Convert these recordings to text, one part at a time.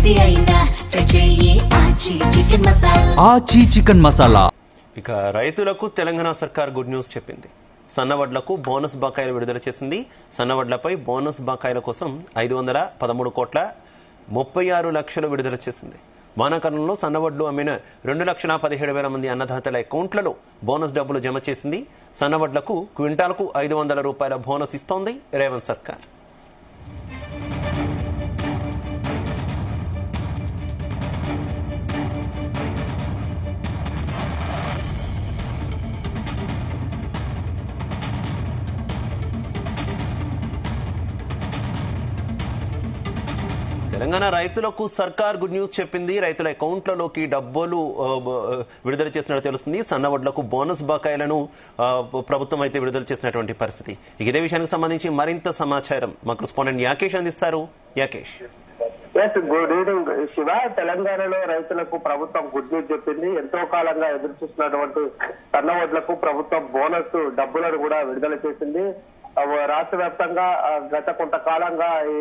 ఏది అయినా ట్రై చెయ్యి ఆచి చికెన్ మసాలా. ఆచి చికెన్ మసాలా. ఇక రైతులకు తెలంగాణ సర్కార్ గుడ్ న్యూస్ చెప్పింది. సన్నవడ్లకు బోనస్ బకాయిలు విడుదల చేసింది. సన్నవడ్లపై బోనస్ బకాయిల కోసం 513,36,00,000 విడుదల చేసింది. వానాకాలంలో సన్నవడ్లు అమ్మిన 2,17,000 మంది అన్నదాతల అకౌంట్లలో బోనస్ డబ్బులు జమ చేసింది. సన్నవడ్లకు క్వింటాల్కు 500 రూపాయల బోనస్ ఇస్తోంది రేవంత్ సర్కార్. తెలంగాణ రైతులకు సర్కార్ గుడ్ న్యూస్ చెప్పింది. రైతుల అకౌంట్లలోకి డబ్బులు విడుదల చేసినట్టు తెలుస్తుంది. సన్నవడ్లకు బోనస్ బకాయిలను ప్రభుత్వం అయితే విడుదల చేసినటువంటి పరిస్థితి. ఇదే విషయానికి సంబంధించి మరింత సమాచారం మా కరెస్పాండెంట్ యాకేష్ అందిస్తారు. యాకేష్. Good evening Shiva. తెలంగాణలో రైతులకు ప్రభుత్వం గుడ్ న్యూస్ చెప్పింది. ఎంతో కాలంగా ఎదురు చూస్తున్నటువంటి సన్నవడ్లకు ప్రభుత్వం బోనస్ డబ్బులను కూడా విడుదల చేసింది. రాష్ట్ర వ్యాప్తంగా గత కొంతకాలంగా ఈ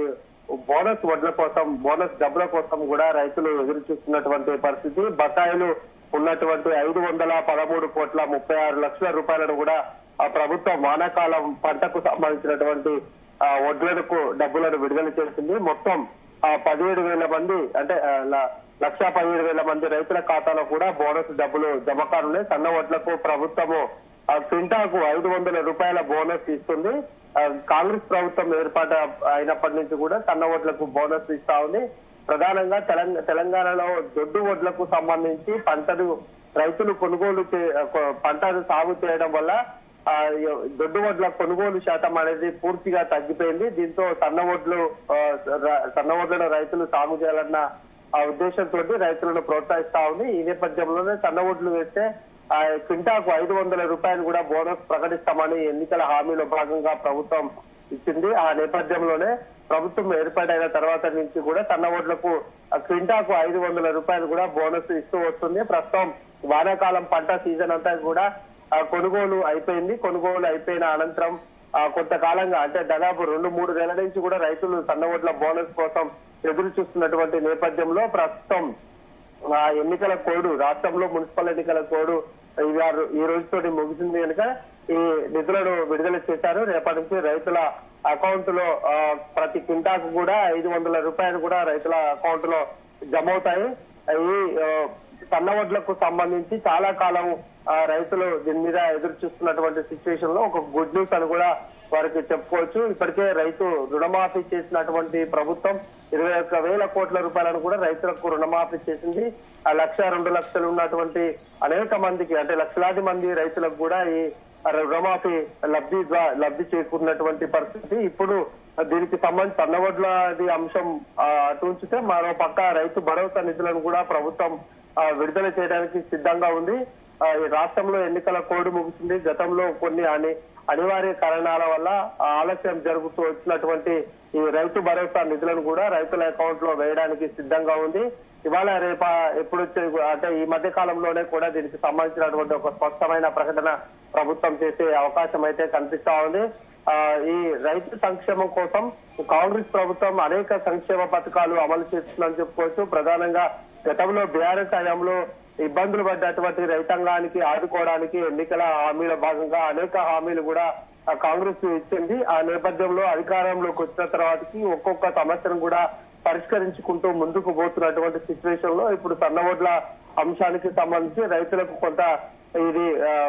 బోనస్ వడ్ల కోసం, బోనస్ డబ్బుల కోసం కూడా రైతులు ఎదురు చూస్తున్నటువంటి పరిస్థితి. బకాయిలు ఉన్నటువంటి 513,36,00,000 రూపాయలను కూడా ఆ ప్రభుత్వం వానాకాలం పంటకు సంబంధించినటువంటి వడ్లకు డబ్బులను విడుదల చేసింది. మొత్తం 17,000 మంది అంటే 1,17,000 మంది రైతుల ఖాతాలో కూడా బోనస్ డబ్బులు జమ కానున్నాయి. సన్న వడ్లకు ప్రభుత్వము క్వింటాకు 500 రూపాయల బోనస్ ఇస్తుంది. కాంగ్రెస్ ప్రభుత్వం ఏర్పాటు అయినప్పటి నుంచి కూడా సన్న వడ్లకు బోనస్ ఇస్తా ఉంది. ప్రధానంగా తెలంగాణలో దొడ్డు వడ్లకు సంబంధించి రైతులు కొనుగోలు పంటను సాగు చేయడం వల్ల దొడ్డు వడ్ల కొనుగోలు శాతం అనేది పూర్తిగా తగ్గిపోయింది. దీంతో సన్న వడ్లను రైతులు సాగు చేయాలన్న ఉద్దేశంతో రైతులను ప్రోత్సహిస్తా ఉంది. ఈ నేపథ్యంలోనే సన్న వడ్లు వేస్తే క్వింటాకు 500 రూపాయలు కూడా బోనస్ ప్రకటిస్తామని ఎన్నికల హామీలో భాగంగా ప్రభుత్వం ఇచ్చింది. ఆ నేపథ్యంలోనే ప్రభుత్వం ఏర్పాటైన తర్వాత నుంచి కూడా సన్న వడ్లకు క్వింటాకు 500 రూపాయలు కూడా బోనస్ ఇస్తూ వస్తుంది. ప్రస్తుతం వానాకాలం పంట సీజన్ అంతా కూడా కొనుగోలు అయిపోయింది. కొనుగోలు అయిపోయిన అనంతరం కొంతకాలంగా అంటే దాదాపు 2-3 నెలల నుంచి కూడా రైతులు సన్న వడ్ల బోనస్ కోసం ఎదురు చూస్తున్నటువంటి నేపథ్యంలో ప్రస్తుతం ఎన్నికల కోడ్, రాష్ట్రంలో మున్సిపల్ ఎన్నికల కోడ్ ఈ రోజుతో ముగిసింది కనుక ఈ నిధులను విడుదల చేశారు. రేపటి నుంచి రైతుల అకౌంట్ లో ప్రతి క్వింటాకు కూడా 500 రూపాయలు కూడా రైతుల అకౌంట్ లో జమ అవుతాయి. ఈ సన్న వడ్లకు సంబంధించి చాలా కాలం రైతులు దీని మీద ఎదురు చూస్తున్నటువంటి సిచ్యువేషన్ లో ఒక గుడ్ న్యూస్ అని కూడా వారికి చెప్పుకోవచ్చు. ఇప్పటికే రైతు రుణమాఫీ చేసినటువంటి ప్రభుత్వం 21,000 కోట్ల రూపాయలను కూడా రైతులకు రుణమాఫీ చేసింది. 1,00,000-2 లక్షలు ఉన్నటువంటి అనేక మందికి అంటే లక్షలాది మంది రైతులకు కూడా ఈ రుణమాఫీ లబ్ధి చేకూరినటువంటి పరిస్థితి. ఇప్పుడు దీనికి సంబంధించి సన్నవడ్లది అంశం అటుంచితే మరో పక్క రైతు భరోసా నిధులను కూడా ప్రభుత్వం విడుదల చేయడానికి సిద్ధంగా ఉంది. రాష్ట్రంలో ఎన్నికల కోడ్ ముగిసింది. గతంలో కొన్ని అనివార్య కారణాల వల్ల ఆలస్యం జరుగుతూ వచ్చినటువంటి ఈ రైతు భరోసా నిధులను కూడా రైతుల అకౌంట్ లో వేయడానికి సిద్ధంగా ఉంది. ఇవాళ రేపా ఎప్పుడు అంటే ఈ మధ్య కాలంలోనే కూడా దీనికి సంబంధించినటువంటి ఒక స్పష్టమైన ప్రకటన ప్రభుత్వం చేసే అవకాశం అయితే కనిపిస్తా ఉంది. ఈ రైతు సంక్షేమం కోసం కాంగ్రెస్ ప్రభుత్వం అనేక సంక్షేమ పథకాలు అమలు చేస్తుందని చెప్పుకోవచ్చు. ప్రధానంగా గతంలో బీఆర్ఎస్ హయాంలో ఇబ్బందులు పడ్డటువంటి రైతాంగానికి ఆదుకోవడానికి ఎన్నికల హామీల భాగంగా అనేక హామీలు కూడా కాంగ్రెస్ ఇచ్చింది. ఆ నేపథ్యంలో అధికారంలోకి వచ్చిన తర్వాతకి ఒక్కొక్క సమస్యను కూడా పరిష్కరించుకుంటూ ముందుకు పోతున్నటువంటి సిచ్యువేషన్ లో ఇప్పుడు సన్నవడ్ల అంశానికి సంబంధించి రైతులకు కొంత ఇది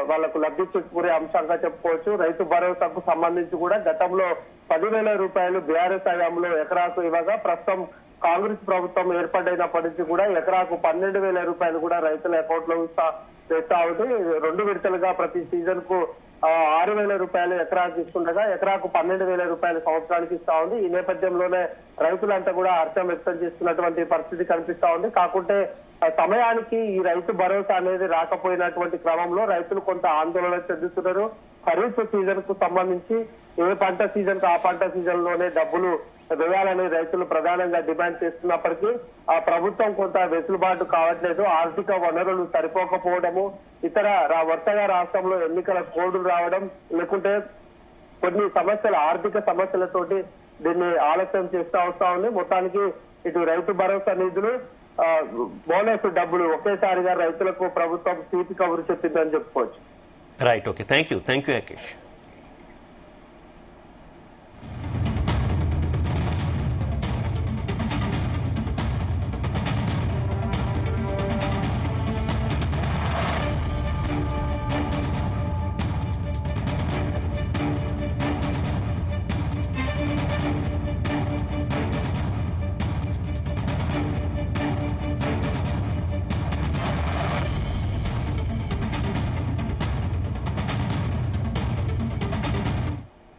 వాళ్లకు లబ్ధి చేకూరే అంశంగా చెప్పుకోవచ్చు. రైతు భరోసాకు సంబంధించి కూడా గతంలో 10,000 రూపాయలు బీఆర్ఎస్ హయాంలో ఎకరాకు ఇవ్వగా ప్రస్తుతం కాంగ్రెస్ ప్రభుత్వం ఏర్పాటైనప్పటి నుంచి కూడా ఎకరాకు 12,000 రూపాయలు కూడా రైతుల అకౌంట్ లో వేస్తా ఉంది. 2 విడతలుగా ప్రతి సీజన్ కు 6,000 రూపాయలు ఎకరాకు ఇస్తుండగా ఎకరాకు 12,000 రూపాయలు సంవత్సరానికి ఇస్తా ఉంది. ఈ నేపథ్యంలోనే రైతులంతా కూడా హర్షం వ్యక్తం చేస్తున్నటువంటి పరిస్థితి కనిపిస్తా ఉంది. కాకుంటే సమయానికి ఈ రైతు భరోసా అనేది రాకపోయినటువంటి క్రమంలో రైతులు కొంత ఆందోళన చెందుతున్నారు. ఖరీఫ్ సీజన్ కు సంబంధించి ఏ పంట సీజన్ కు ఆ పంట సీజన్ లోనే డబ్బులు వేయాలని రైతులు ప్రధానంగా డిమాండ్ చేస్తున్నప్పటికీ ఆ ప్రభుత్వం కొంత వెసులుబాటు కావట్లేదు. ఆర్థిక వనరులు సరిపోకపోవడము, ఇతర వరుసగా రాష్ట్రంలో ఎన్నికల కోడ్లు రావడం, లేకుంటే కొన్ని సమస్యల ఆర్థిక సమస్యలతోటి దీన్ని ఆలస్యం చేస్తా వస్తా ఉంది. మొత్తానికి ఇటు రైతు భరోసా నిధులు, బోనస్ డబ్బులు ఒకేసారిగా రైతులకు ప్రభుత్వం తీపి కబురు చెప్పిందని చెప్పుకోవచ్చు. Right, okay, thank you Rakesh.